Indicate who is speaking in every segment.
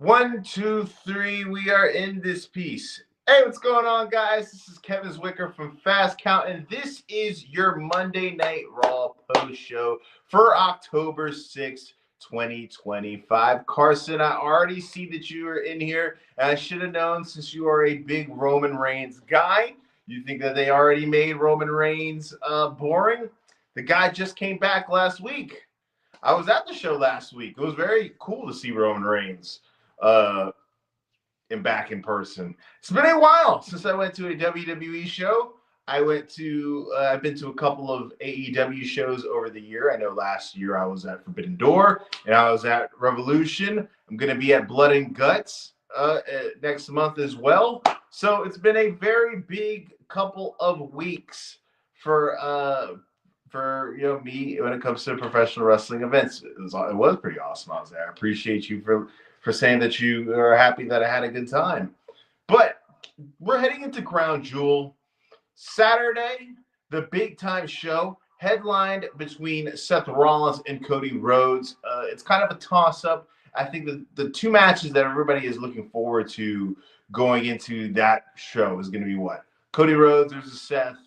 Speaker 1: One, two, three. We are in this piece. Hey, what's going on, guys? This is Kevin Zwicker from Fast Count, and this is your Monday Night Raw post show for October 6th, 2025. Carson, I already see that you are in here, and I should have known since you are a big Roman Reigns guy. You think that they already made Roman Reigns boring? The guy just came back last week. I was at the show last week. It was very cool to see Roman Reigns uh, and back in person. It's been a while since I went to a WWE show. I've been to a couple of AEW shows over the year. I know last year I was at Forbidden Door and I was at Revolution. I'm going to be at Blood and Guts next month as well. So it's been a very big couple of weeks for me when it comes to professional wrestling events. It was pretty awesome. I was there. I appreciate you for saying that you are happy that I had a good time. But we're heading into Crown Jewel Saturday, the big time show headlined between Seth Rollins and Cody Rhodes. It's kind of a toss up. I think the two matches that everybody is looking forward to going into that show is going to be what? Cody Rhodes versus Seth,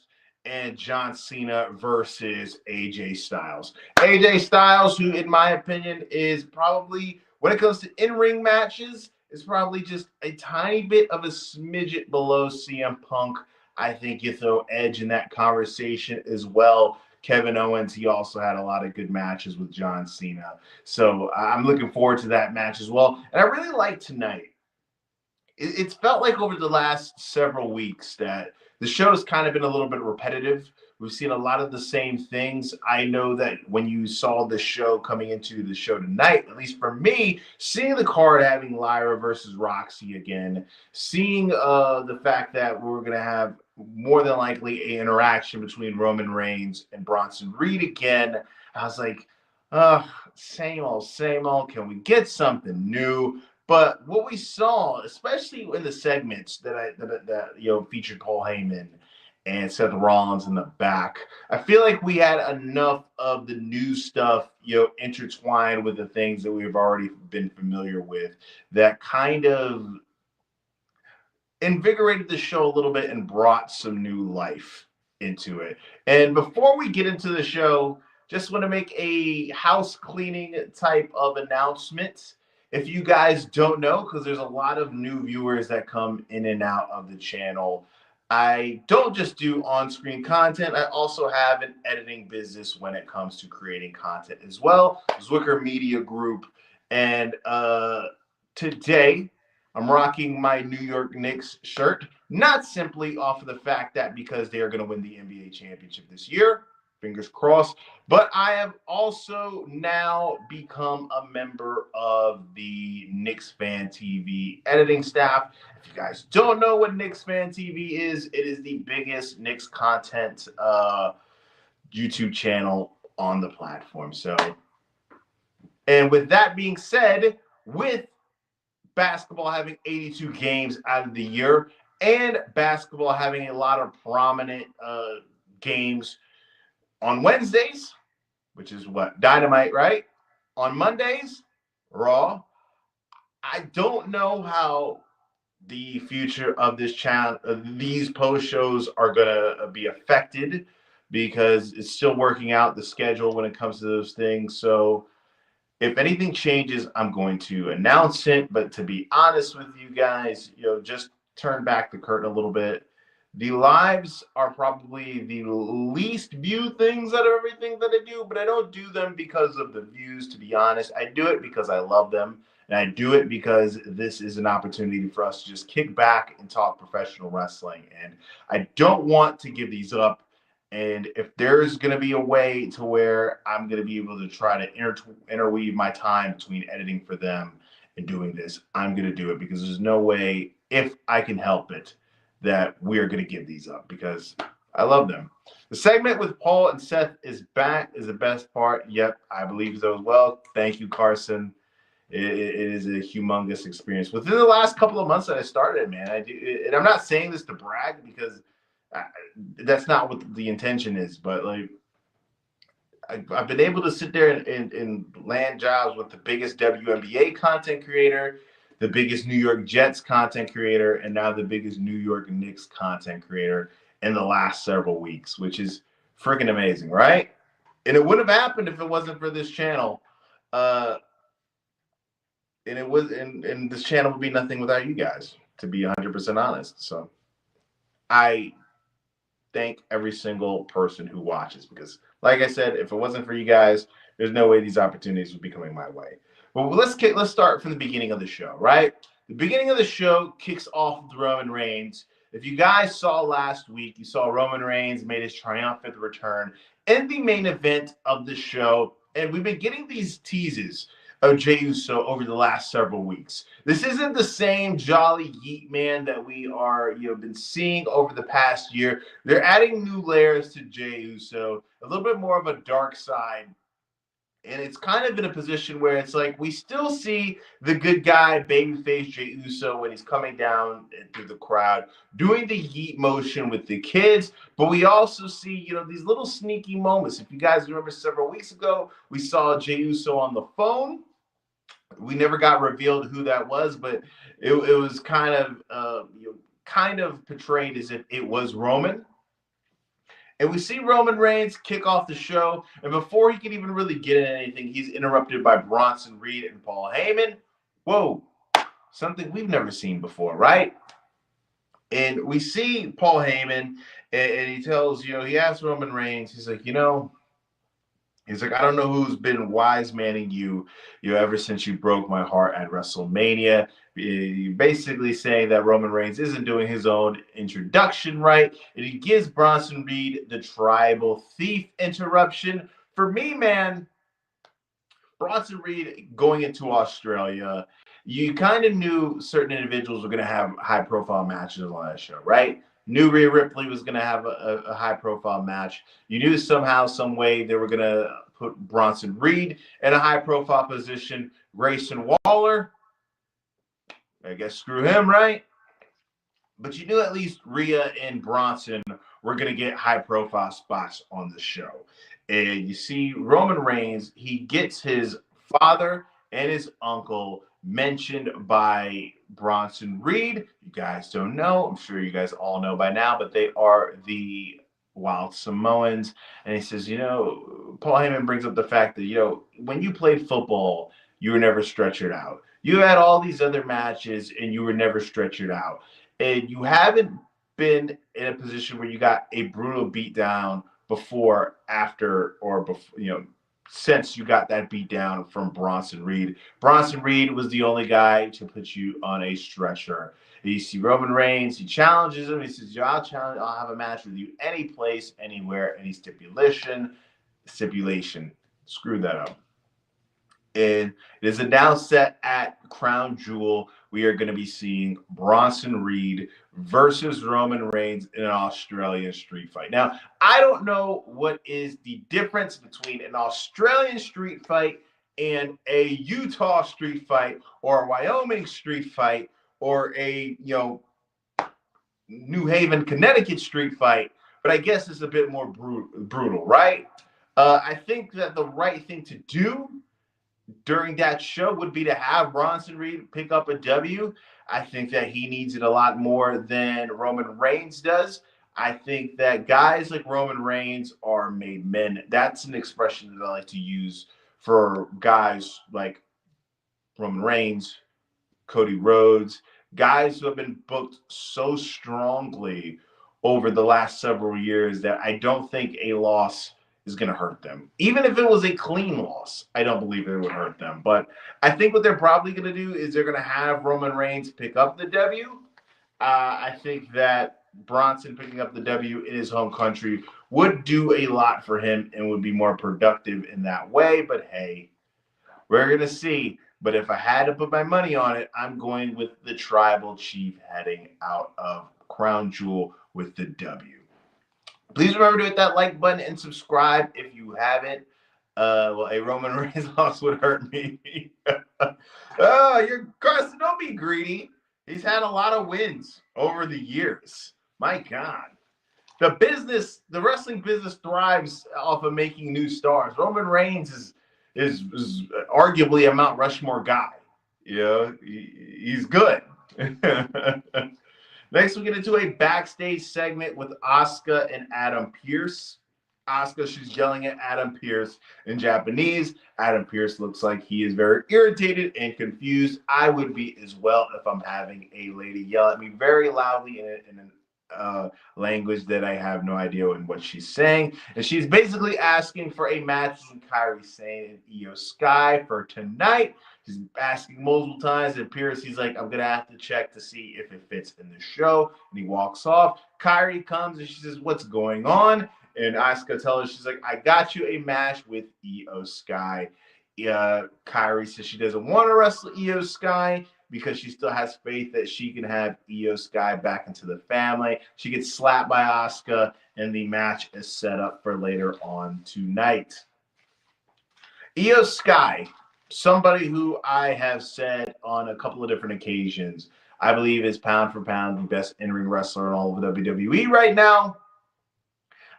Speaker 1: and John Cena versus AJ Styles. AJ Styles, who in my opinion is probably, when it comes to in-ring matches, is probably just a tiny bit of a smidget below CM Punk. I think you throw Edge in that conversation as well. Kevin Owens, he also had a lot of good matches with John Cena. So I'm looking forward to that match as well. And I really like tonight. It's felt like over the last several weeks that the show has kind of been a little bit repetitive. We've seen a lot of the same things. I know that when you saw the show coming into the show tonight, at least for me, seeing the card having Lyra versus Roxy again, seeing the fact that we're going to have more than likely an interaction between Roman Reigns and Bronson Reed again, I was like, same old, same old. Can we get something new? But what we saw, especially in the segments that featured Paul Heyman and Seth Rollins in the back, I feel like we had enough of the new stuff, intertwined with the things that we've already been familiar with, that kind of invigorated the show a little bit and brought some new life into it. And before we get into the show, just want to make a house cleaning type of announcement. If you guys don't know, because there's a lot of new viewers that come in and out of the channel, I don't just do on-screen content. I also have an editing business when it comes to creating content as well, Zwicker Media Group. And today, I'm rocking my New York Knicks shirt, not simply off of the fact that because they are going to win the NBA championship this year, fingers crossed, but I have also now become a member of the Knicks Fan TV editing staff. If you guys don't know what Knicks Fan TV is, it is the biggest Knicks content YouTube channel on the platform. So, and with that being said, with basketball having 82 games out of the year and basketball having a lot of prominent games on Wednesdays, which is what? Dynamite, right? On Mondays, Raw. I don't know how the future of this channel, these post shows are going to be affected because it's still working out the schedule when it comes to those things. So if anything changes, I'm going to announce it. But to be honest with you guys, just turn back the curtain a little bit. The lives are probably the least viewed things out of everything that I do, but I don't do them because of the views, to be honest. I do it because I love them, and I do it because this is an opportunity for us to just kick back and talk professional wrestling, and I don't want to give these up. And if there's going to be a way to where I'm going to be able to try to interweave my time between editing for them and doing this, I'm going to do it because there's no way, if I can help it, that we are going to give these up because I love them. The segment with Paul and Seth is back is the best part. Yep, I believe so as well. Thank you, Carson. It is a humongous experience. Within the last couple of months that I started, man, I do, and I'm not saying this to brag because that's not what the intention is, but like I've been able to sit there and land jobs with the biggest WNBA content creator, the biggest New York Jets content creator and now the biggest New York Knicks content creator in the last several weeks, which is freaking amazing, right? And it wouldn't have happened if it wasn't for this channel. And this channel would be nothing without you guys, to be 100% honest. So I thank every single person who watches, because like I said, if it wasn't for you guys, there's no way these opportunities would be coming my way. But let's start from the beginning of the show, right? The beginning of the show kicks off with Roman Reigns. If you guys saw last week, you saw Roman Reigns made his triumphant return in the main event of the show. And we've been getting these teases of Jey Uso over the last several weeks. This isn't the same jolly yeet man that we are, been seeing over the past year. They're adding new layers to Jey Uso, a little bit more of a dark side. And it's kind of in a position where it's like we still see the good guy, babyface Jey Uso, when he's coming down through the crowd, doing the yeet motion with the kids. But we also see, these little sneaky moments. If you guys remember several weeks ago, we saw Jey Uso on the phone. We never got revealed who that was, but it was kind of portrayed as if it was Roman. And we see Roman Reigns kick off the show, and before he can even really get in anything, he's interrupted by Bronson Reed and Paul Heyman. Whoa, something we've never seen before, right? And we see Paul Heyman, and he tells, he asks Roman Reigns, he's like, I don't know who's been wise manning you, ever since you broke my heart at WrestleMania. You're basically saying that Roman Reigns isn't doing his own introduction right. And he gives Bronson Reed the tribal thief interruption. For me, man, Bronson Reed going into Australia, you kind of knew certain individuals were going to have high-profile matches on that show, right? Knew Rhea Ripley was going to have a high-profile match. You knew somehow, some way they were going to put Bronson Reed in a high-profile position. Grayson Waller, I guess screw him, right? But you knew at least Rhea and Bronson were going to get high-profile spots on the show. And you see Roman Reigns, he gets his father and his uncle mentioned by Bronson Reed. You guys don't know. I'm sure you guys all know by now, but they are the Wild Samoans. And he says, Paul Heyman brings up the fact that, when you played football, you were never stretchered out. You had all these other matches and you were never stretchered out. And you haven't been in a position where you got a brutal beatdown before, after, or before, since you got that beat down from Bronson Reed. Bronson Reed was the only guy to put you on a stretcher. And you see Roman Reigns, he challenges him. He says, I'll have a match with you any place, anywhere, any stipulation. Screw that up. And it is now set at Crown Jewel. We are going to be seeing Bronson Reed versus Roman Reigns in an Australian street fight. Now, I don't know what is the difference between an Australian street fight and a Utah street fight, or a Wyoming street fight, or a, New Haven, Connecticut street fight, but I guess it's a bit more brutal, right? I think that the right thing to do during that show would be to have Bronson Reed pick up a W. I think that he needs it a lot more than Roman Reigns does. I think that guys like Roman Reigns are made men. That's an expression that I like to use for guys like Roman Reigns, Cody Rhodes, guys who have been booked so strongly over the last several years that I don't think a loss is going to hurt them. Even if it was a clean loss, I don't believe it would hurt them. But I think what they're probably going to do is they're going to have Roman Reigns pick up the W. I think that Bronson picking up the W in his home country would do a lot for him and would be more productive in that way. But hey, we're going to see. But if I had to put my money on it, I'm going with the tribal chief heading out of Crown Jewel with the W. Please remember to hit that like button and subscribe if you haven't. Well, a Roman Reigns loss would hurt me. You're Carson. Don't be greedy. He's had a lot of wins over the years. My God. The wrestling business thrives off of making new stars. Roman Reigns is arguably a Mount Rushmore guy. he's good. Next, we get into a backstage segment with Asuka and Adam Pearce. Asuka, she's yelling at Adam Pearce in Japanese. Adam Pearce looks like he is very irritated and confused. I would be as well if I'm having a lady yell at me very loudly in an language that I have no idea what she's saying. And she's basically asking for a match with Kairi Sane and Io Sky for tonight. He's asking multiple times, and Pierce, he's like, I'm going to have to check to see if it fits in the show. And he walks off. Kairi comes, and she says, what's going on? And Asuka tells her, she's like, I got you a match with Io Sky. Kairi says she doesn't want to wrestle Io Sky because she still has faith that she can have Io Sky back into the family. She gets slapped by Asuka, and the match is set up for later on tonight. Io Sky, somebody who I have said on a couple of different occasions, I believe is pound for pound the best in-ring wrestler in all of WWE right now.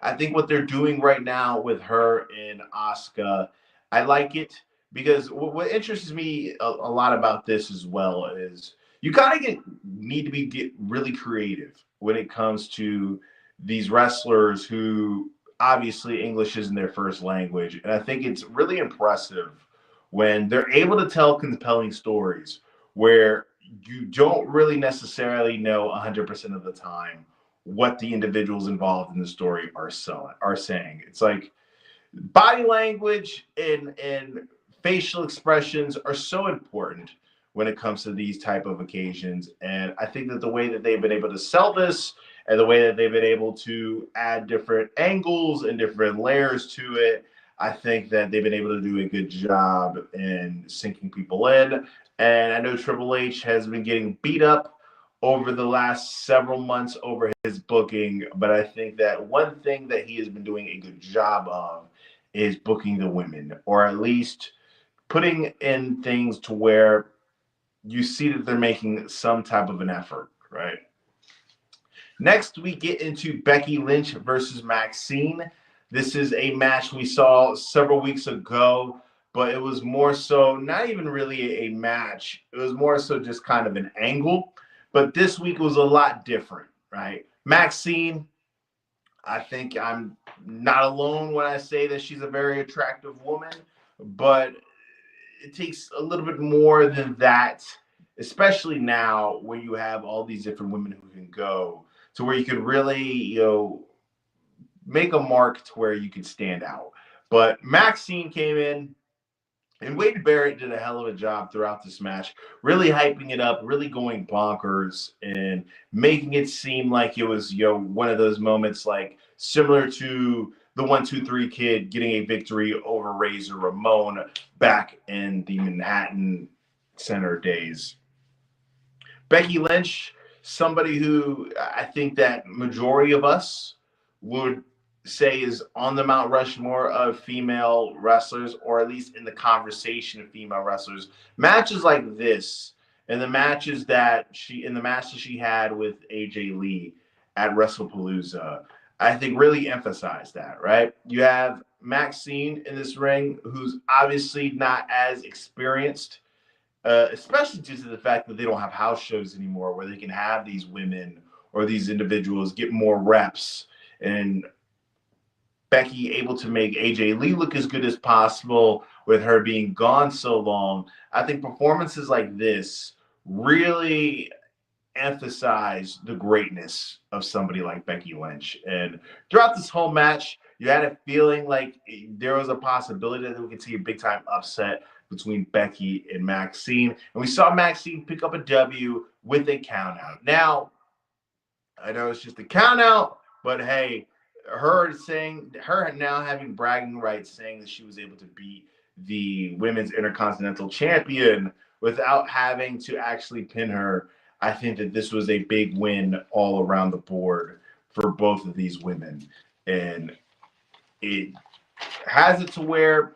Speaker 1: I think what they're doing right now with her and Asuka, I like it because what interests me a lot about this as well is you kind of need to get really creative when it comes to these wrestlers who obviously English isn't their first language. And I think it's really impressive when they're able to tell compelling stories where you don't really necessarily know 100% of the time what the individuals involved in the story are saying. It's like body language and facial expressions are so important when it comes to these type of occasions. And I think that the way that they've been able to sell this and the way that they've been able to add different angles and different layers to it, I think that they've been able to do a good job in sinking people in. And I know Triple H has been getting beat up over the last several months over his booking, but I think that one thing that he has been doing a good job of is booking the women, or at least putting in things to where you see that they're making some type of an effort, right? Next, we get into Becky Lynch versus Maxine. This is a match we saw several weeks ago, but it was more so not even really a match. It was more so just kind of an angle. But this week was a lot different, right? Maxine, I think I'm not alone when I say that she's a very attractive woman, but it takes a little bit more than that, especially now where you have all these different women who can go to where you could really, make a mark to where you could stand out. But Maxine came in, and Wade Barrett did a hell of a job throughout this match, really hyping it up, really going bonkers, and making it seem like it was, one of those moments like similar to the 1-2-3 Kid getting a victory over Razor Ramon back in the Manhattan Center days. Becky Lynch, somebody who I think that majority of us would say is on the Mount Rushmore of female wrestlers, or at least in the conversation of female wrestlers. Matches like this, and the match that she had with AJ Lee at WrestlePalooza, I think really emphasized that, right? You have Maxine in this ring, who's obviously not as experienced, especially due to the fact that they don't have house shows anymore where they can have these women or these individuals get more reps, and Becky able to make AJ Lee look as good as possible with her being gone so long. I think performances like this really emphasize the greatness of somebody like Becky Lynch. And throughout this whole match, you had a feeling like there was a possibility that we could see a big time upset between Becky and Maxine. And we saw Maxine pick up a W with a count out. Now, I know it's just a count out, but hey, her now having bragging rights saying that she was able to beat the women's intercontinental champion without having to actually pin her, I think that this was a big win all around the board for both of these women. And it has it to where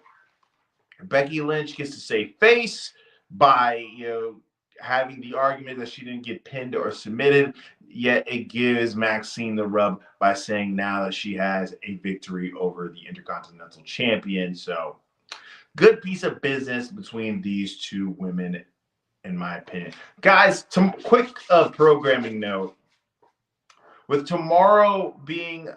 Speaker 1: Becky Lynch gets to save face by, having the argument that she didn't get pinned or submitted, yet it gives Maxine the rub by saying now that she has a victory over the Intercontinental Champion. So good piece of business between these two women in my opinion. Guys, some quick programming note. With tomorrow being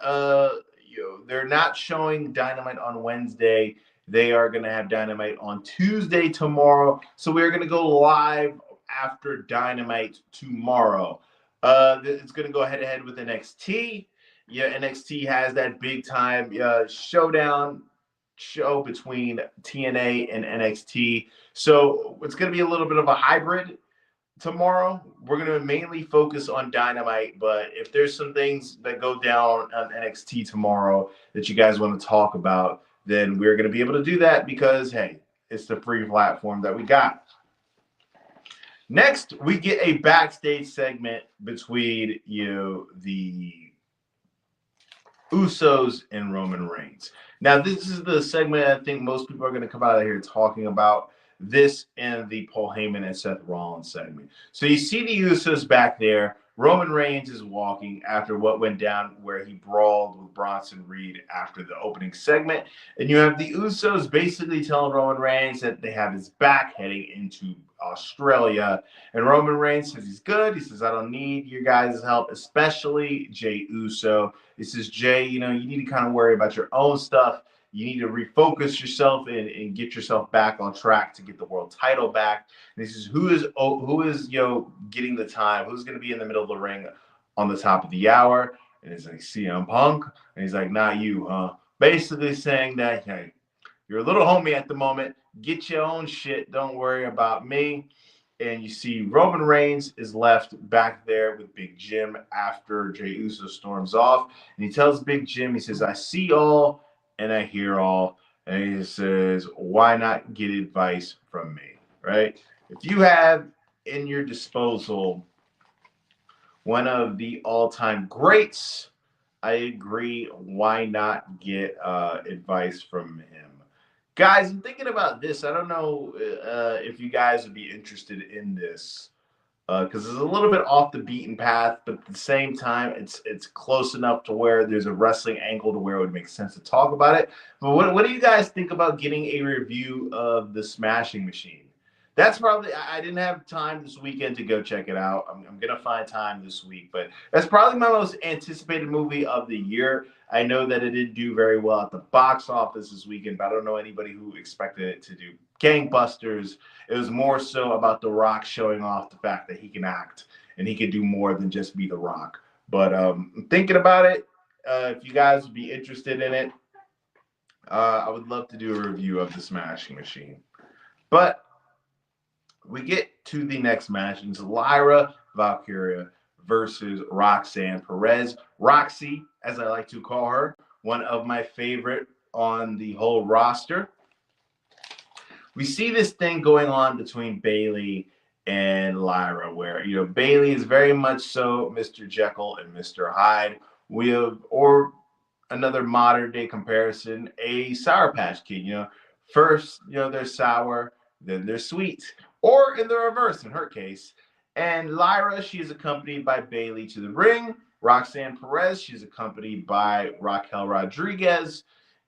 Speaker 1: they're not showing Dynamite on Wednesday. They are going to have Dynamite on Tuesday tomorrow. So we're going to go live after Dynamite tomorrow. It's going to go head to head with NXT. Yeah, NXT has that big time showdown show between TNA and NXT. So it's going to be a little bit of a hybrid tomorrow. We're going to mainly focus on Dynamite, but if there's some things that go down on NXT tomorrow that you guys want to talk about, then we're going to be able to do that because, hey, it's the free platform that we got. Next, we get a backstage segment between the Usos and Roman Reigns. Now, this is the segment I think most people are going to come out of here talking about. This and the Paul Heyman and Seth Rollins segment. So you see the Usos back there. Roman Reigns is walking after what went down where he brawled with Bronson Reed after the opening segment. And you have the Usos basically telling Roman Reigns that they have his back heading into Australia. And Roman Reigns says he's good. He says, I don't need your guys' help, especially Jey Uso. He says, Jay, you need to kind of worry about your own stuff. You need to refocus yourself and get yourself back on track to get the world title back. And he says, who is getting the time? Who's going to be in the middle of the ring on the top of the hour? And it's like CM Punk. And he's like, not you, huh? Basically saying that, hey, you're a little homie at the moment. Get your own shit. Don't worry about me. And you see Roman Reigns is left back there with Big Jim after Jey Uso storms off. And he tells Big Jim, he says, I see all and I hear all. And he says, why not get advice from me, right? If you have in your disposal one of the all-time greats, I agree. Why not get advice from him? Guys, I'm thinking about this. I don't know if you guys would be interested in this because it's a little bit off the beaten path, but at the same time, it's close enough to where there's a wrestling angle to where it would make sense to talk about it. But what do you guys think about getting a review of The Smashing Machine? That's probably, I didn't have time this weekend to go check it out. I'm going to find time this week, but that's probably my most anticipated movie of the year. I know that it didn't do very well at the box office this weekend, but I don't know anybody who expected it to do gangbusters. It was more so about The Rock showing off the fact that he can act and he can do more than just be The Rock. But I'm thinking about it. If you guys would be interested in it, I would love to do a review of The Smashing Machine. But we get to the next match. It's Lyra Valkyria versus Roxanne Perez. Roxy, as I like to call her, one of my favorite on the whole roster. We see this thing going on between Bayley and Lyra, where Bayley is very much so Mr. Jekyll and Mr. Hyde. We have, or another modern day comparison, a Sour Patch Kid. First, they're sour, then they're sweet, or in the reverse in her case. And Lyra, she is accompanied by Bayley to the ring. Roxanne Perez, she's accompanied by Raquel Rodriguez.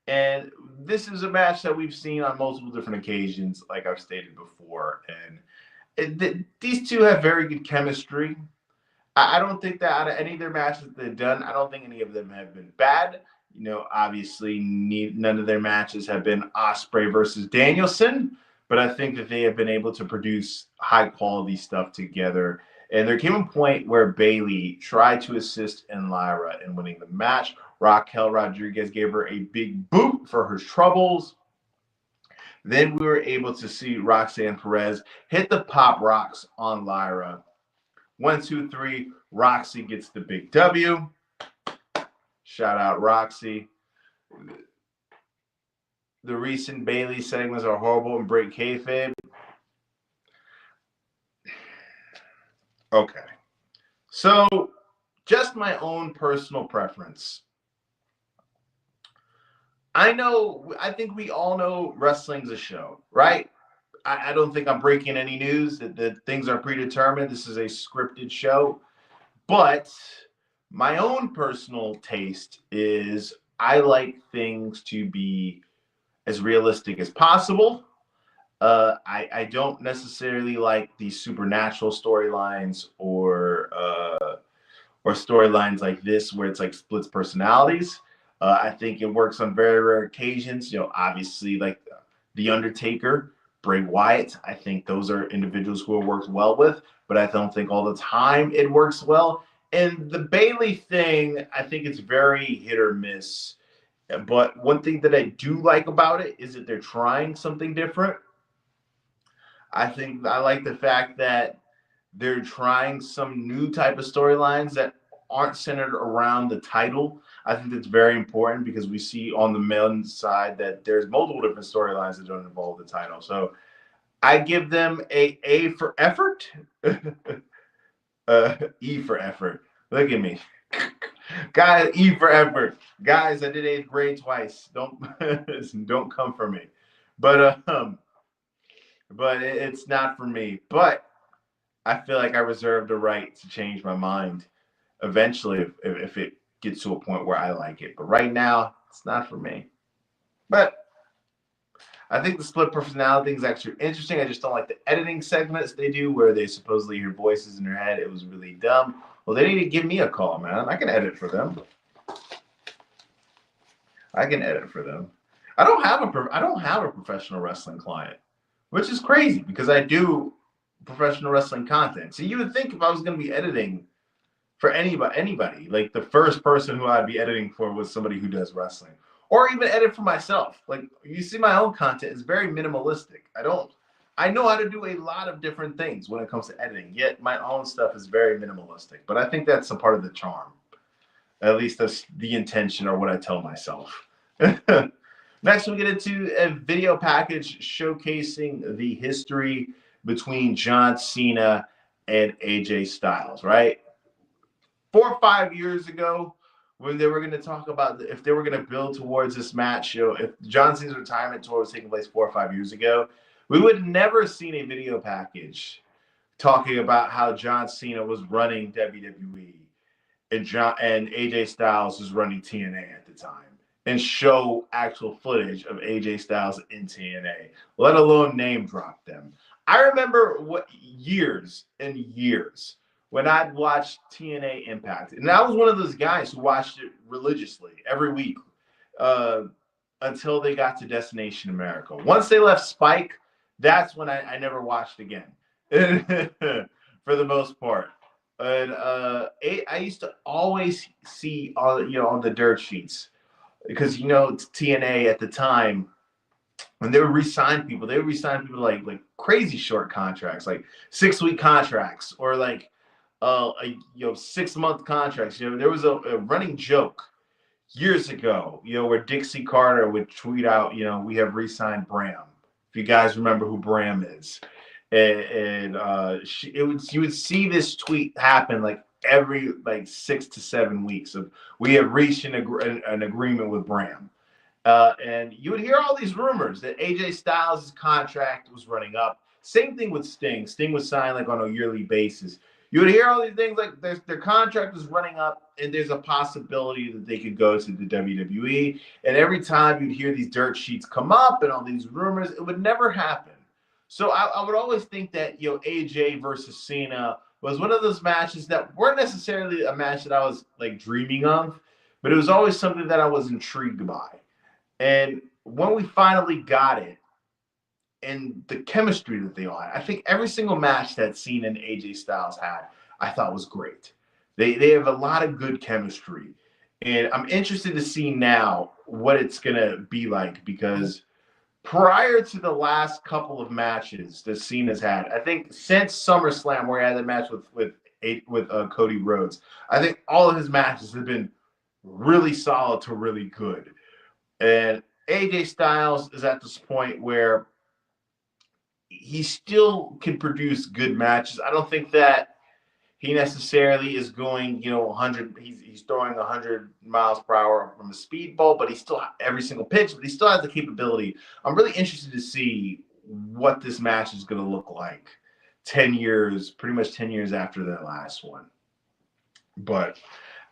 Speaker 1: And this is a match that we've seen on multiple different occasions, like I've stated before. And these two have very good chemistry. I don't think that out of any of their matches that they've done, I don't think any of them have been bad. Obviously, none of their matches have been Ospreay versus Danielson, but I think that they have been able to produce high-quality stuff together. And there came a point where Bayley tried to assist in Lyra in winning the match. Raquel Rodriguez gave her a big boot for her troubles. Then we were able to see Roxanne Perez hit the pop rocks on Lyra. 1, 2, 3, Roxy gets the big W. Shout out Roxy. The recent Bayley segments are horrible and break kayfabe. Okay. So, just my own personal preference. I think we all know wrestling's a show, right? I don't think I'm breaking any news that things are predetermined. This is a scripted show. But my own personal taste is I like things to be as realistic as possible. I don't necessarily like the supernatural storylines or storylines like this where it's like splits personalities. I think it works on very rare occasions. Obviously, like The Undertaker, Bray Wyatt. I think those are individuals who it works well with, but I don't think all the time it works well. And the Bailey thing, I think it's very hit or miss. But one thing that I do like about it is that they're trying something different. I think I like the fact that they're trying some new type of storylines that aren't centered around the title. I think that's very important because we see on the men's side that there's multiple different storylines that don't involve the title. So I give them A for effort, E for effort. Look at me. Guys, E for effort. Guys, I did 8th grade twice. Don't come for me. But it's not for me. But I feel like I reserve the right to change my mind eventually if it gets to a point where I like it. But right now, it's not for me. But I think the split personality thing is actually interesting. I just don't like the editing segments they do where they supposedly hear voices in their head. It was really dumb. Well, they need to give me a call, man. I can edit for them. I can edit for them. I don't have a professional wrestling client, which is crazy because I do professional wrestling content. So you would think if I was going to be editing for anybody, like the first person who I'd be editing for was somebody who does wrestling, or even edit for myself. Like you see, my own content is very minimalistic. I know how to do a lot of different things when it comes to editing, yet my own stuff is very minimalistic. But I think that's a part of the charm. At least that's the intention or what I tell myself. Next, we get into a video package showcasing the history between John Cena and AJ Styles, right? 4 or 5 years ago, when they were going to talk about if they were going to build towards this match, if John Cena's retirement tour was taking place 4 or 5 years ago, we would never seen a video package talking about how John Cena was running WWE and AJ Styles was running TNA at the time, and show actual footage of AJ Styles in TNA, let alone name drop them. I remember years and years when I'd watched TNA Impact, and I was one of those guys who watched it religiously every week uh, until they got to Destination America. Once they left Spike, that's when I never watched again for the most part. And I used to always see on the dirt sheets because TNA at the time when they would re-sign people, they would re-sign people like crazy short contracts, like 6-week contracts or like 6-month contracts. There was a running joke years ago, where Dixie Carter would tweet out, we have re-signed Bram. If you guys remember who Bram is. And you would see this tweet happen like every 6 to 7 weeks of we have reached an agreement with Bram, and you would hear all these rumors that AJ Styles' contract was running up. Same thing with Sting. Sting was signed like on a yearly basis. You would hear all these things like their contract was running up, and there's a possibility that they could go to the WWE. And every time you'd hear these dirt sheets come up and all these rumors, it would never happen. So I would always think that AJ versus Cena was one of those matches that weren't necessarily a match that I was like dreaming of, but it was always something that I was intrigued by. And when we finally got it, and the chemistry that they all had, I think every single match that Cena and AJ Styles had, I thought was great. They have a lot of good chemistry, and I'm interested to see now what it's gonna be like because prior to the last couple of matches that Cena's had, I think since SummerSlam where he had that match with Cody Rhodes, I think all of his matches have been really solid to really good. And AJ Styles is at this point where he still can produce good matches. I don't think that he necessarily is going, 100. He's throwing 100 miles per hour from a speedball, but he still every single pitch, but he still has the capability. I'm really interested to see what this match is going to look like 10 years, pretty much 10 years after that last one. But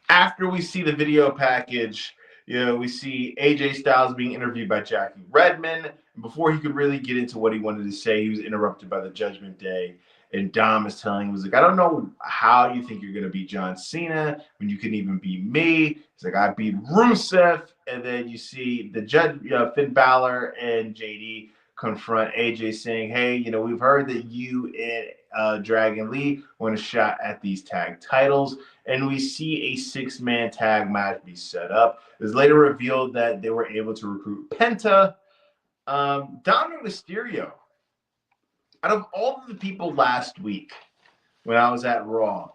Speaker 1: after we see the video package, we see AJ Styles being interviewed by Jackie Redmond. before he could really get into what he wanted to say, he was interrupted by the Judgment Day. And Dom is telling him, was like, I don't know how you think you're going to beat John Cena when you couldn't even beat me. He's like, I beat Rusev. And then you see the judge, Finn Balor and JD confront AJ saying, hey, we've heard that you and Dragon Lee want a shot at these tag titles. And we see a 6-man tag match be set up. It was later revealed that they were able to recruit Penta. Dominic Mysterio, out of all of the people last week when I was at Raw,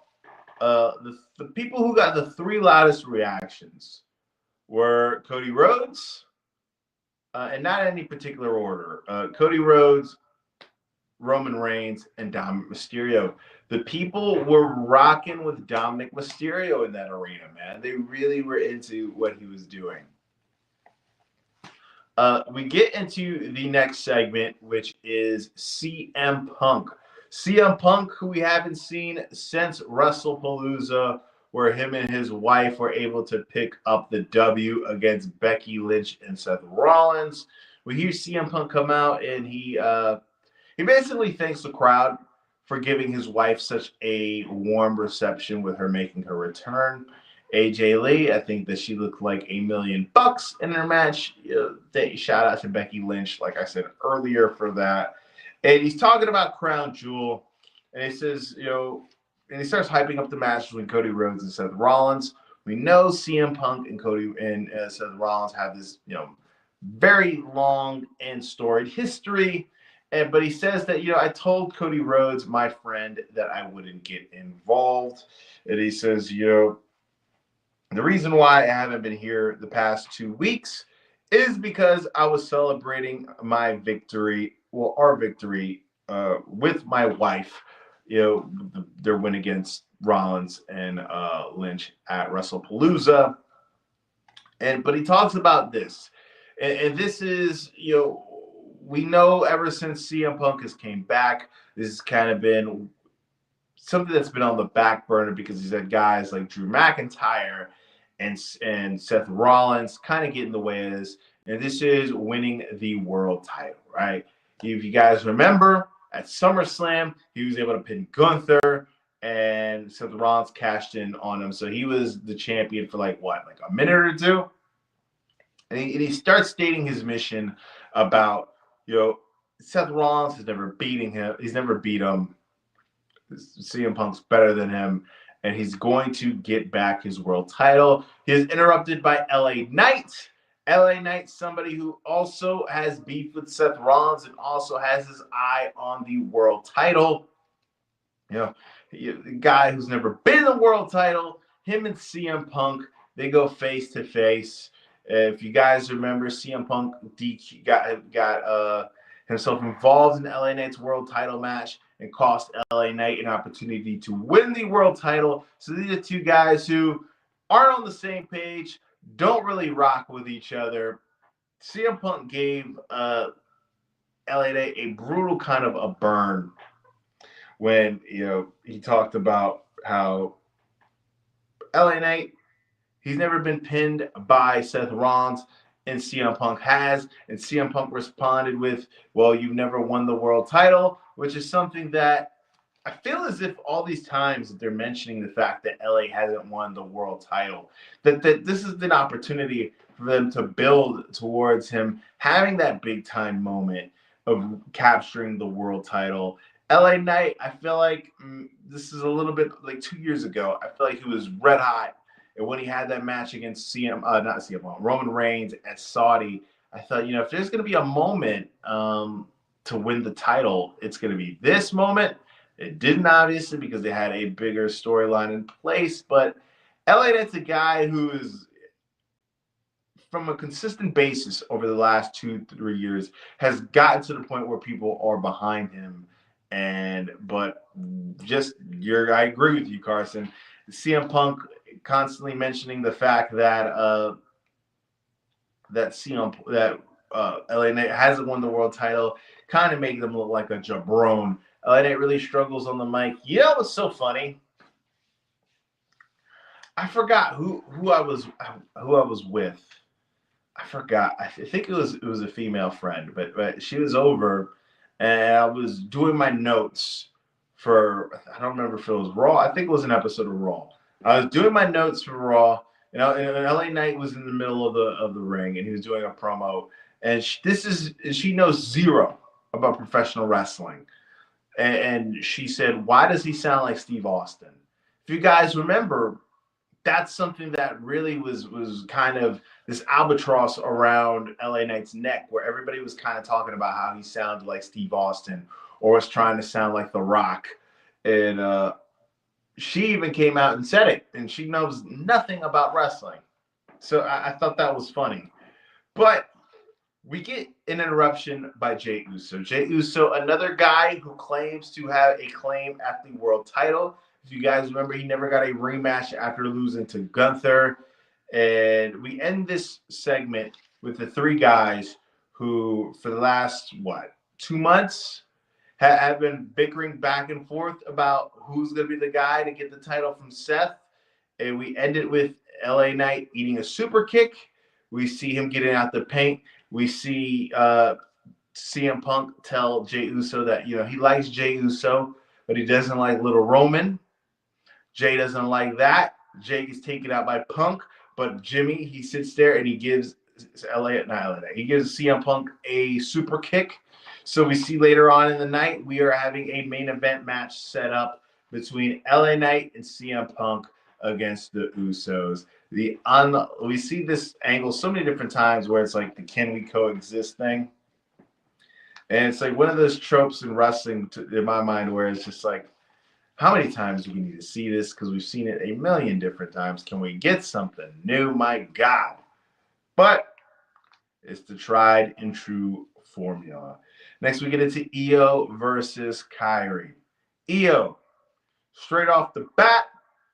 Speaker 1: the people who got the 3 loudest reactions were Cody Rhodes, and not in any particular order. Cody Rhodes, Roman Reigns, and Dominic Mysterio. The people were rocking with Dominic Mysterio in that arena, man. They really were into what he was doing. We get into the next segment, which is CM Punk. CM Punk, who we haven't seen since WrestlePalooza, where him and his wife were able to pick up the W against Becky Lynch and Seth Rollins. We hear CM Punk come out, and he basically thanks the crowd for giving his wife such a warm reception with her making her return. AJ Lee, I think that she looked like $1 million in her match. Shout out to Becky Lynch, like I said earlier, for that. And he's talking about Crown Jewel, and he says, and he starts hyping up the match between Cody Rhodes and Seth Rollins. We know CM Punk and Cody and Seth Rollins have this, very long and storied history. But he says that, I told Cody Rhodes, my friend, that I wouldn't get involved. And he says, the reason why I haven't been here the past 2 weeks is because I was celebrating my victory, our victory, with my wife, their win against Rollins and Lynch at WrestlePalooza. But he talks about this. And this is, we know ever since CM Punk has came back, this has kind of been something that's been on the back burner because he's had guys like Drew McIntyre and Seth Rollins kind of get in the way of this. And this is winning the world title, right? If you guys remember, at SummerSlam, he was able to pin Gunther, and Seth Rollins cashed in on him. So he was the champion for like a minute or two? And he starts stating his mission about, Seth Rollins has never beaten him. He's never beat him. CM Punk's better than him, and he's going to get back his world title. He is interrupted by LA Knight. LA Knight, somebody who also has beef with Seth Rollins and also has his eye on the world title. The guy who's never been in the world title, him and CM Punk, they go face to face. If you guys remember, CM Punk got himself involved in LA Knight's world title match and cost LA Knight an opportunity to win the world title. So these are 2 guys who aren't on the same page, don't really rock with each other. CM Punk gave LA Knight a brutal kind of a burn when, he talked about how LA Knight, he's never been pinned by Seth Rollins, and CM Punk has. And CM Punk responded with, well, you've never won the world title, which is something that I feel as if all these times that they're mentioning the fact that LA hasn't won the world title, that this is an opportunity for them to build towards him having that big time moment of capturing the world title. LA Knight, I feel like this is a little bit like 2 years ago. I feel like he was red hot. And when he had that match against Roman Reigns at Saudi, I thought, if there's going to be a moment to win the title, it's going to be this moment. It didn't, obviously, because they had a bigger storyline in place. But LA Knight's a guy who is, from a consistent basis over the last 2-3 years, has gotten to the point where people are behind him. But I agree with you, Carson. CM Punk constantly mentioning the fact that LA Knight hasn't won the world title, kind of making them look like a jabron. LA Knight really struggles on the mic. What's so funny? I forgot who I was with. I forgot. I think it was a female friend, but she was over, and I was doing my notes for, I don't remember if it was Raw. I think it was an episode of Raw. I was doing my notes for Raw. And LA Knight was in the middle of the ring, and he was doing a promo. And she knows zero about professional wrestling. And she said, "Why does he sound like Steve Austin?" If you guys remember, that's something that really was kind of this albatross around LA Knight's neck, where everybody was kind of talking about how he sounded like Steve Austin or was trying to sound like The Rock. And she even came out and said it, and she knows nothing about wrestling. So I thought that was funny. But we get an interruption by Jey Uso. Jey Uso, another guy who claims to have a claim at the world title. If you guys remember, he never got a rematch after losing to Gunther. And we end this segment with the three guys who, for the last, 2 months, have been bickering back and forth about who's going to be the guy to get the title from Seth. And we end it with LA Knight eating a super kick. We see him getting out the paint. We see CM Punk tell Jey Uso that, he likes Jey Uso, but he doesn't like Little Roman. Jey doesn't like that. Jey gets taken out by Punk, but Jimmy, he sits there and he gives he gives CM Punk a super kick. So we see later on in the night, we are having a main event match set up between LA Knight and CM Punk against the Usos. We see this angle so many different times where it's like the can we coexist thing. And it's like one of those tropes in wrestling, in my mind, where it's just like, how many times do we need to see this? Because we've seen it a million different times. Can we get something new? My God. But it's the tried and true formula. Next, we get into Io versus Kairi. Io, straight off the bat,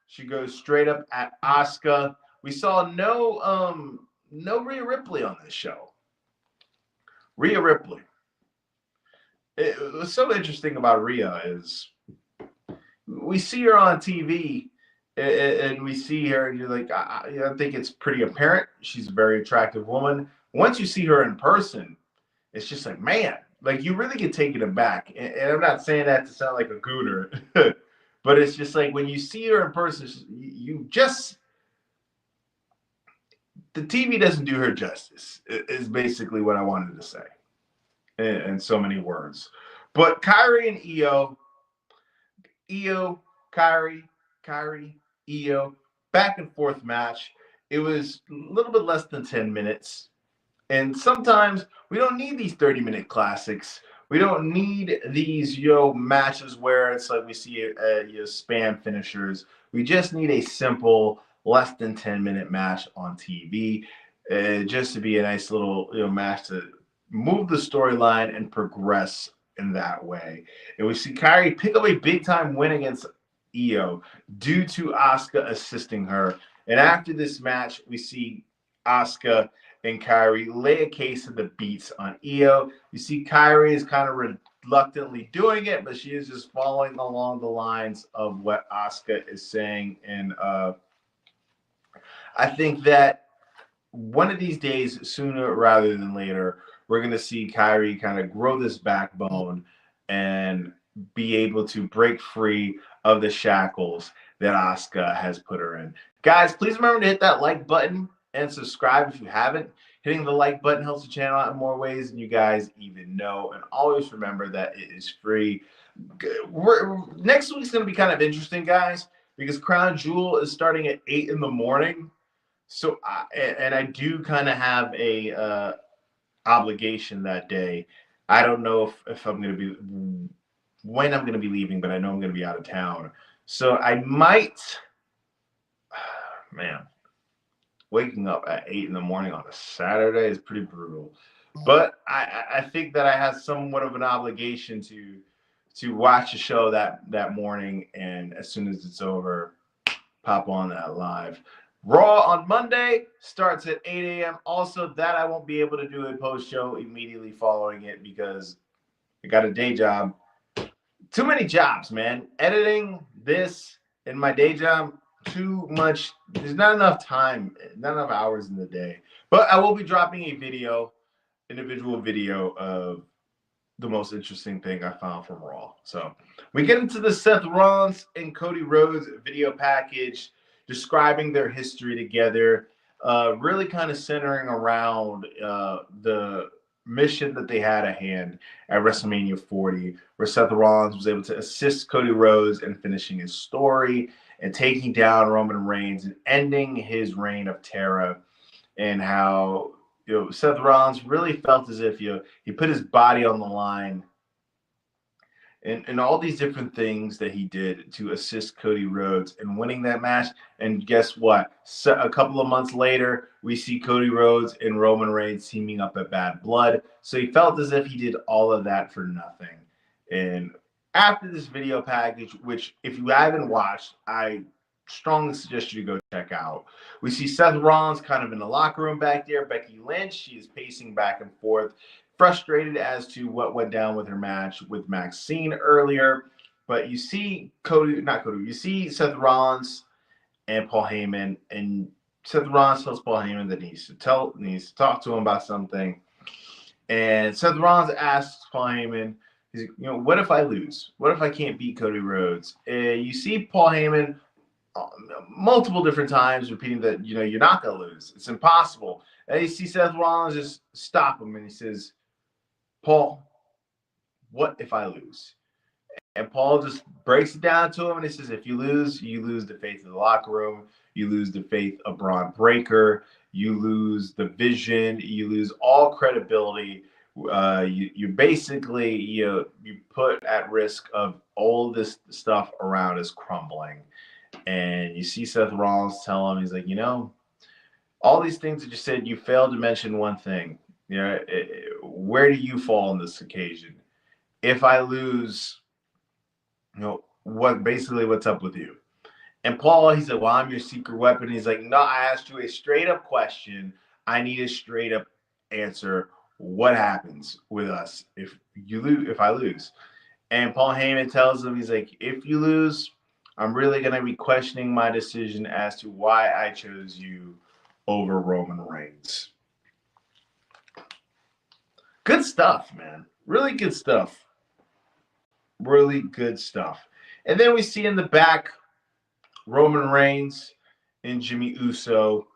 Speaker 1: she goes straight up at Asuka. We saw no Rhea Ripley on this show. Rhea Ripley. What's so interesting about Rhea is we see her on TV and we see her and you're like, I think it's pretty apparent. She's a very attractive woman. Once you see her in person, it's just like, man, like you really get taken aback. And I'm not saying that to sound like a gooner, but it's just like when you see her in person, the TV doesn't do her justice, is basically what I wanted to say in so many words. But Kairi and Io, Kairi, Io, back and forth match. It was a little bit less than 10 minutes. And sometimes we don't need these 30-minute classics. We don't need these, matches where it's like we see spam finishers. We just need a simple, less than 10-minute match on TV, just to be a nice little, match to move the storyline and progress in that way. And we see Kairi pick up a big-time win against Io due to Asuka assisting her. And after this match, we see Asuka and Kairi lay a case of the beats on Io. You see Kairi is kind of reluctantly doing it, but she is just following along the lines of what Asuka is saying. And I think that one of these days, sooner rather than later, we're going to see Kairi kind of grow this backbone and be able to break free of the shackles that Asuka has put her in. Guys, please remember to hit that like button and subscribe if you haven't. Hitting the like button helps the channel out in more ways than you guys even know. And always remember that it is free. Next week's going to be kind of interesting, guys, because Crown Jewel is starting at 8 in the morning. So, I do kind of have a obligation that day. I don't know if I'm going to be, when I'm going to be leaving, but I know I'm going to be out of town. So I might, man, waking up at 8 in the morning on a Saturday is pretty brutal. But I think that I have somewhat of an obligation to watch the show that morning, and as soon as it's over, pop on that live. Raw on Monday starts at 8 a.m. Also, that I won't be able to do a post show immediately following it because I got a day job. Too many jobs, man. Editing this and my day job, too much. There's not enough time, not enough hours in the day. But I will be dropping a video, individual video of the most interesting thing I found from Raw. So we get into the Seth Rollins and Cody Rhodes video package describing their history together, really kind of centering around the mission that they had at hand at WrestleMania 40, where Seth Rollins was able to assist Cody Rhodes in finishing his story and taking down Roman Reigns and ending his reign of terror, and how Seth Rollins really felt as if he put his body on the line, and all these different things that he did to assist Cody Rhodes in winning that match. And guess what? So a couple of months later, we see Cody Rhodes and Roman Reigns teaming up at Bad Blood. So he felt as if he did all of that for nothing. And after this video package, which if you haven't watched, I strongly suggest you to go check out. We see Seth Rollins kind of in the locker room back there. Becky Lynch, she is pacing back and forth, frustrated as to what went down with her match with Maxine earlier. But you see you see Seth Rollins and Paul Heyman, and Seth Rollins tells Paul Heyman that he needs to talk to him about something. And Seth Rollins asks Paul Heyman, he's, what if I lose? What if I can't beat Cody Rhodes? You see Paul Heyman multiple different times repeating that, you're not going to lose. It's impossible. And you see Seth Rollins just stop him, and he says, Paul, what if I lose? And Paul just breaks it down to him, and he says, if you lose the faith of the locker room. You lose the faith of Braun Breaker. You lose the vision. You lose all credibility. You basically, you put at risk of all this stuff around is crumbling. And you see Seth Rollins tell him, he's like, all these things that you said, you failed to mention one thing. Where do you fall on this occasion? If I lose, what's up with you? And Paul, he said, well, I'm your secret weapon. He's like, no, I asked you a straight up question. I need a straight up answer. What happens with us if I lose? And Paul Heyman tells him, he's like, if you lose, I'm really going to be questioning my decision as to why I chose you over Roman Reigns. Good stuff, man. Really good stuff. Really good stuff. And then we see in the back Roman Reigns and Jimmy Uso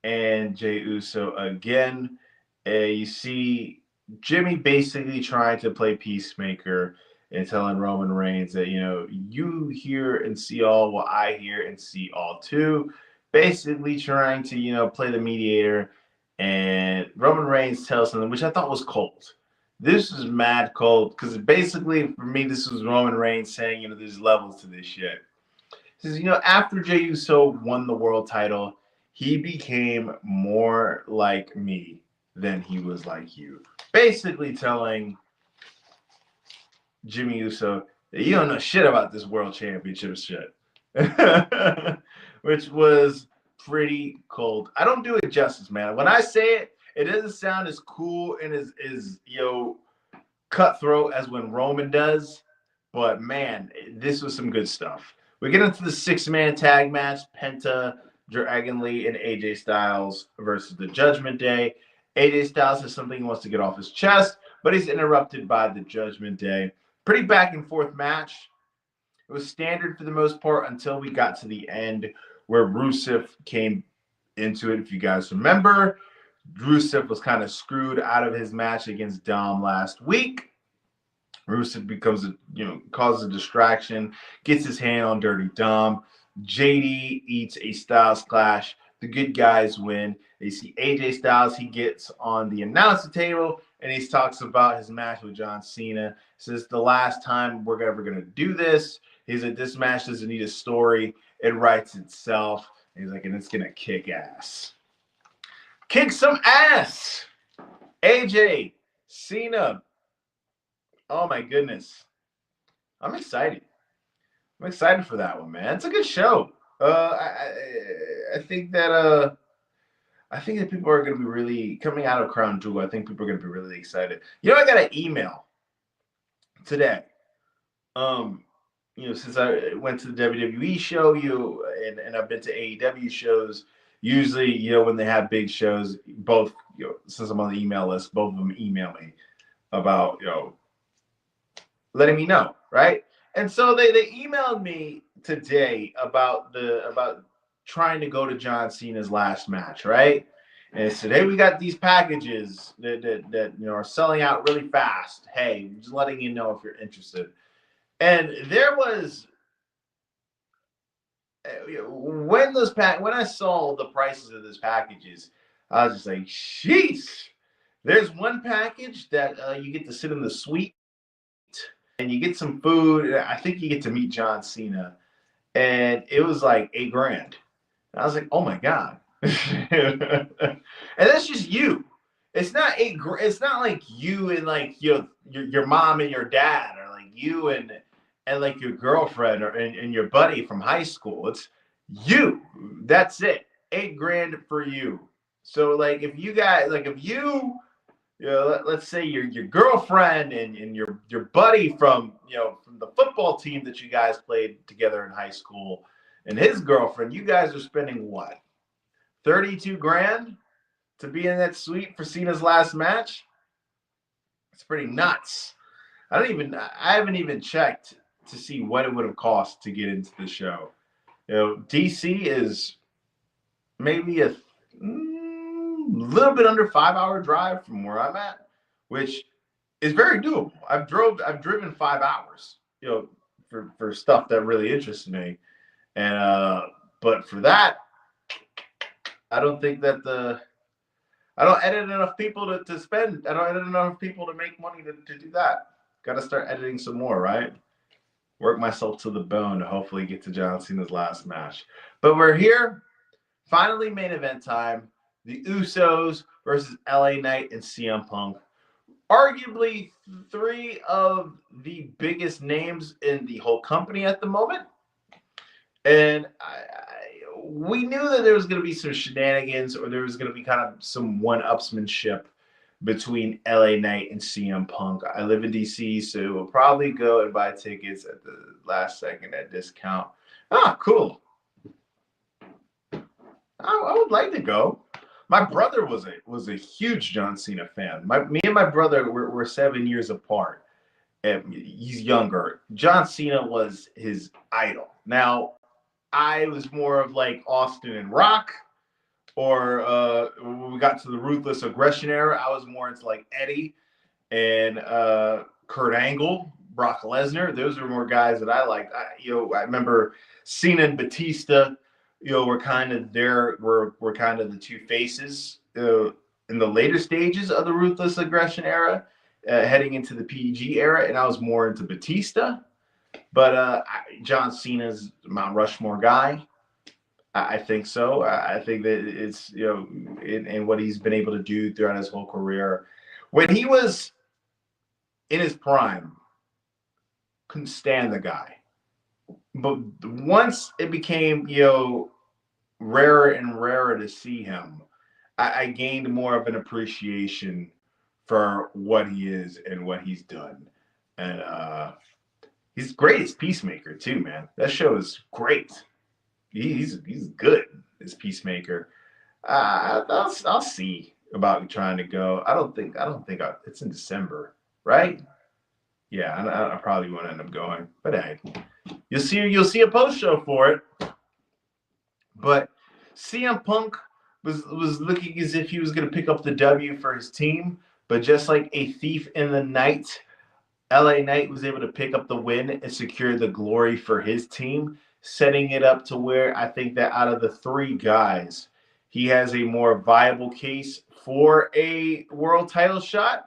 Speaker 1: and Jey Uso again. You see Jimmy basically trying to play peacemaker and telling Roman Reigns that, you hear and see all what I hear and see all too. Basically trying to, play the mediator. And Roman Reigns tells something, which I thought was cold. This is mad cold, because basically, for me, this was Roman Reigns saying, there's levels to this shit. He says, after Jey Uso won the world title, he became more like me than he was like you. Basically telling Jimmy Uso that you don't know shit about this world championship shit. Which was pretty cold. I don't do it justice, man. When I say it, it doesn't sound as cool and as cutthroat as when Roman does. But man, this was some good stuff. We get into the 6-man tag match: Penta, Dragon Lee, and AJ Styles versus the Judgment Day. AJ Styles has something he wants to get off his chest, but he's interrupted by the Judgment Day. Pretty back and forth match. It was standard for the most part until we got to the end, where Rusev came into it. If you guys remember, Rusev was kind of screwed out of his match against Dom last week. Rusev causes a distraction, gets his hand on Dirty Dom. JD eats a Styles clash. The good guys win. They see AJ Styles. He gets on the announcer table, and he talks about his match with John Cena. Says, the last time we're ever going to do this. He's like, this match doesn't need a story. It writes itself. And he's like, and it's going to kick ass. Kick some ass. AJ, Cena. Oh, my goodness. I'm excited. I'm excited for that one, man. It's a good show. I think that people are going to be really coming out of Crown Jewel. I think people are going to be really excited. I got an email today. Since I went to the WWE show, and I've been to AEW shows, Usually, you know, when they have big shows, both, you know, since I'm on the email list, both of them email me about, you know, letting me know, right? And so they emailed me today about trying to go to John Cena's last match, right? And it said, hey, we got these packages that you know are selling out really fast. Hey, just letting you know if you're interested. And there was when I saw the prices of those packages, I was just like, sheesh. There's one package that you get to sit in the suite and you get some food. I think you get to meet John Cena, and it was like 8 grand. And I was like, oh my god, and that's just you. It's not it's not like you and like your mom and your dad, or like you and like your girlfriend and your buddy from high school. It's you. That's it. 8 grand for you. So like if you guys like if you let's say your girlfriend and your buddy from from the football team that you guys played together in high school and his girlfriend, you guys are spending what, 32 grand to be in that suite for Cena's last match? It's pretty nuts. I haven't even checked to see what it would have cost to get into the show. You know, DC is maybe a little bit under 5 hour drive from where I'm at, which is very doable. I've driven 5 hours, for stuff that really interests me. And but for that, I don't think that I don't edit enough people to spend. I don't edit enough people to make money to do that. Got to start editing some more, right? Work myself to the bone to hopefully get to John Cena's last match. But we're here. Finally, main event time. The Usos versus LA Knight and CM Punk. Arguably three of the biggest names in the whole company at the moment. And we knew that there was going to be some shenanigans, or there was going to be kind of some one-upsmanship between LA Knight and CM Punk. I live in DC, so we'll probably go and buy tickets at the last second at discount. Ah, cool. I would like to go. My brother was a huge John Cena fan. Me and my brother were 7 years apart. And he's younger. John Cena was his idol. Now, I was more of like Austin and Rock, or when we got to the Ruthless Aggression era, I was more into like Eddie and Kurt Angle, Brock Lesnar. Those were more guys that I liked. I remember Cena and Batista. Were kind of were kind of the two faces in the later stages of the Ruthless Aggression era, heading into the PG era, and I was more into Batista. But John Cena's Mount Rushmore guy. I think so. I think that it's, in what he's been able to do throughout his whole career. When he was in his prime, couldn't stand the guy. But once it became, rarer and rarer to see him, I gained more of an appreciation for what he is and what he's done. And he's great as Peacemaker too, man. That show is great. He's good as Peacemaker. I'll see about trying to go. I don't think it's in December, right? Yeah, I probably won't end up going. But hey, you'll see a post show for it. But CM Punk was looking as if he was going to pick up the W for his team, but just like a thief in the night, LA Knight was able to pick up the win and secure the glory for his team, setting it up to where I think that out of the three guys, he has a more viable case for a world title shot.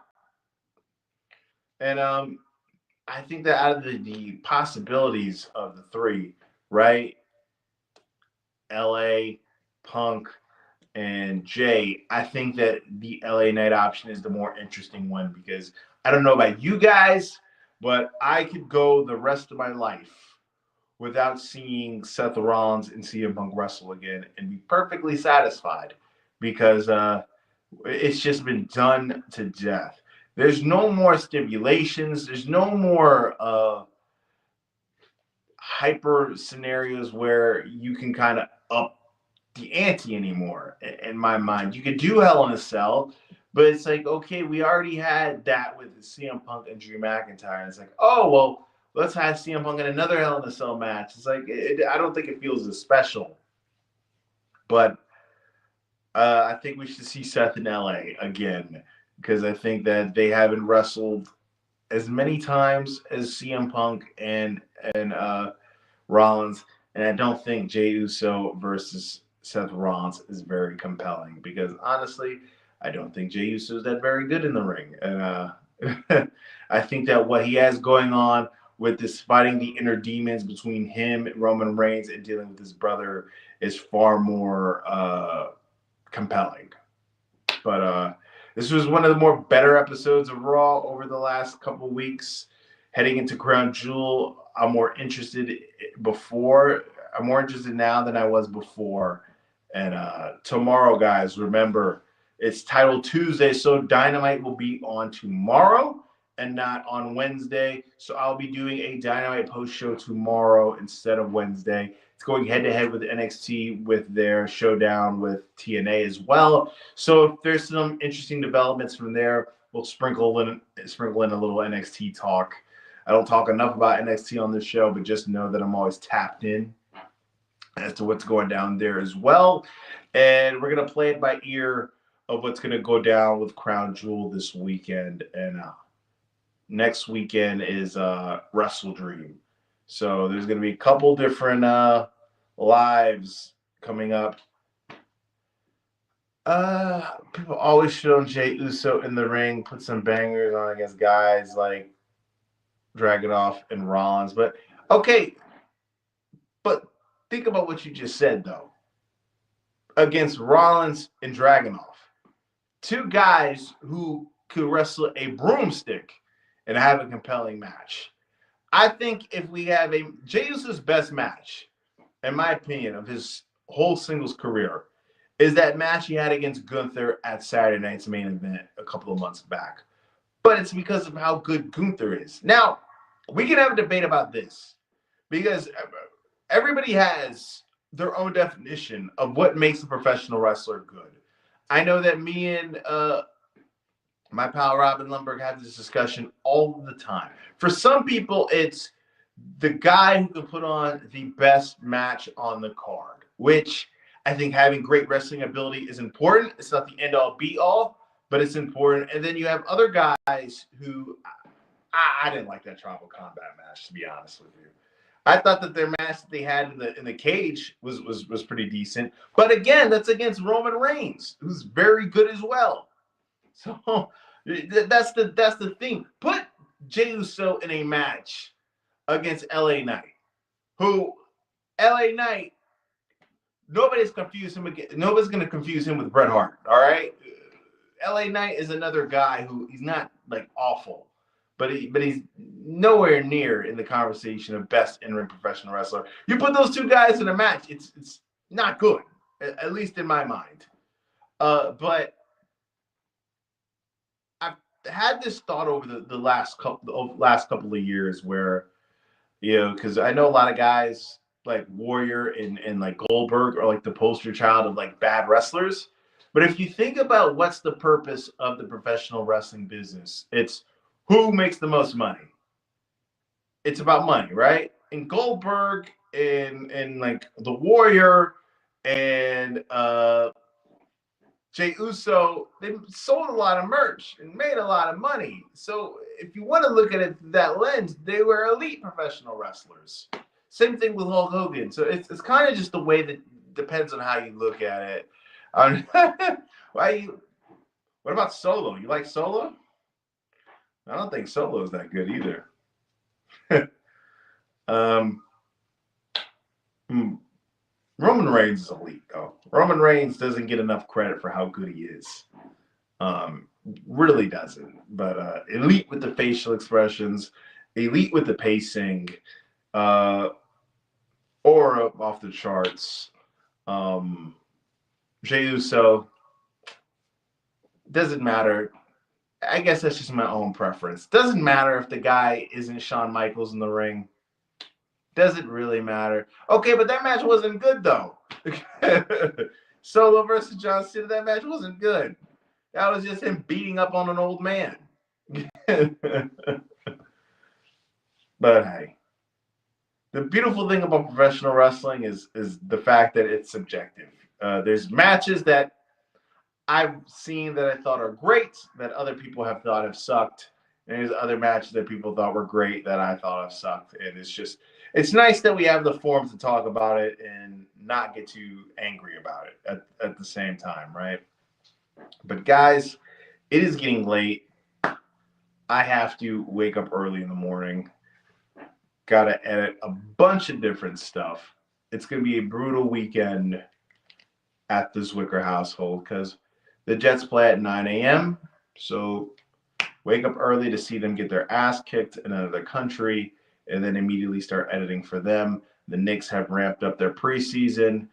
Speaker 1: And I think that out of the possibilities of the three, right? LA, Punk, and Jay, I think that the LA Knight option is the more interesting one, because I don't know about you guys, but I could go the rest of my life without seeing Seth Rollins and CM Punk wrestle again and be perfectly satisfied, because it's just been done to death. There's no more stipulations. There's no more hyper scenarios where you can kind of up the ante anymore in my mind. You could do Hell in a Cell, but it's like, okay, we already had that with CM Punk and Drew McIntyre. And it's like, oh, well, let's have CM Punk in another Hell in a Cell match. It's like, I don't think it feels as special. But I think we should see Seth in LA again, because I think that they haven't wrestled as many times as CM Punk and Rollins, and I don't think Jey Uso versus Seth Rollins is very compelling, because honestly, I don't think Jey Uso is that very good in the ring, and I think that what he has going on with this fighting the inner demons between him and Roman Reigns and dealing with his brother is far more compelling. But this was one of the more better episodes of Raw over the last couple of weeks. Heading into Crown Jewel, I'm more interested now than I was before. And tomorrow, guys, remember, it's Title Tuesday, so Dynamite will be on tomorrow and not on Wednesday. So I'll be doing a Dynamite post show tomorrow instead of Wednesday. It's going head-to-head with NXT with their showdown with TNA as well. So if there's some interesting developments from there, we'll sprinkle in a little NXT talk. I don't talk enough about NXT on this show, but just know that I'm always tapped in as to what's going down there as well. And we're going to play it by ear of what's going to go down with Crown Jewel this weekend. And next weekend is Wrestle Dream. So there's going to be a couple different lives coming up. People always show Jey Uso in the ring, put some bangers on against guys like Dragunov and Rollins. But okay, but think about what you just said, though. Against Rollins and Dragunov, two guys who could wrestle a broomstick and have a compelling match. I think if we have Jey Uso's best match, in my opinion, of his whole singles career, is that match he had against Gunther at Saturday Night's Main Event a couple of months back. But it's because of how good Gunther is. Now, we can have a debate about this, because everybody has their own definition of what makes a professional wrestler good. I know that me and my pal Robin Lundberg have this discussion all the time. For some people, it's the guy who can put on the best match on the card, which I think having great wrestling ability is important. It's not the end-all, be-all, but it's important. And then you have other guys who I didn't like that Tribal Combat match, to be honest with you. I thought that their match that they had in the cage was pretty decent. But again, that's against Roman Reigns, who's very good as well. So that's the thing. Put Jey Uso in a match against LA Knight, who LA Knight, nobody's going to confuse him with Bret Hart. All right, LA Knight is another guy who he's not like awful, but he's nowhere near in the conversation of best in-ring professional wrestler. You put those two guys in a match, it's not good, at least in my mind. But I've had this thought over the last couple of years where, because I know a lot of guys like Warrior and like Goldberg are like the poster child of like bad wrestlers. But if you think about what's the purpose of the professional wrestling business, it's who makes the most money. It's about money, right? And Goldberg and like the Warrior and Jey Uso, they sold a lot of merch and made a lot of money. So if you want to look at it through that lens, they were elite professional wrestlers. Same thing with Hulk Hogan. So it's kind of just the way that depends on how you look at it. What about Solo? You like Solo? I don't think Solo is that good either. Roman Reigns is elite, though. Roman Reigns doesn't get enough credit for how good he is. Really doesn't. But elite with the facial expressions, elite with the pacing, aura off the charts. Jey Uso, doesn't matter. I guess that's just my own preference. Doesn't matter if the guy isn't Shawn Michaels in the ring. Doesn't really matter. Okay, but that match wasn't good though. Solo versus John Cena, that match wasn't good. That was just him beating up on an old man. But hey, the beautiful thing about professional wrestling is the fact that it's subjective. There's matches that I've seen that I thought are great that other people have thought have sucked. And there's other matches that people thought were great that I thought have sucked. And it's nice that we have the forum to talk about it and not get too angry about it at the same time, right? But guys, it is getting late. I have to wake up early in the morning. Got to edit a bunch of different stuff. It's going to be a brutal weekend at the Zwicker household because the Jets play at 9 a.m. So wake up early to see them get their ass kicked in another country and then immediately start editing for them. The Knicks have ramped up their preseason.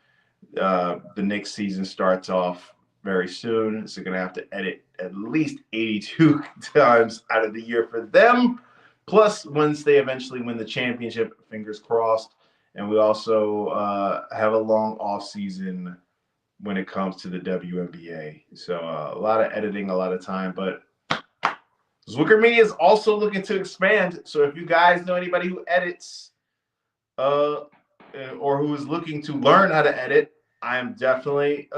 Speaker 1: The Knicks season starts off very soon. So going to have to edit at least 82 times out of the year for them. Plus, once they eventually win the championship, fingers crossed. And we also have a long off season when it comes to the WNBA. So a lot of editing, a lot of time. But Zwicker Media is also looking to expand. So if you guys know anybody who edits or who is looking to learn how to edit, I am definitely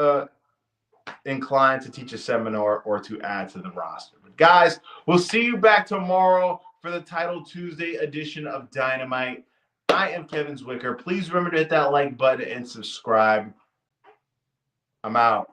Speaker 1: inclined to teach a seminar or to add to the roster. But guys, we'll see you back tomorrow for the Title Tuesday edition of Dynamite. I am Kevin Zwicker. Please remember to hit that like button and subscribe. I'm out.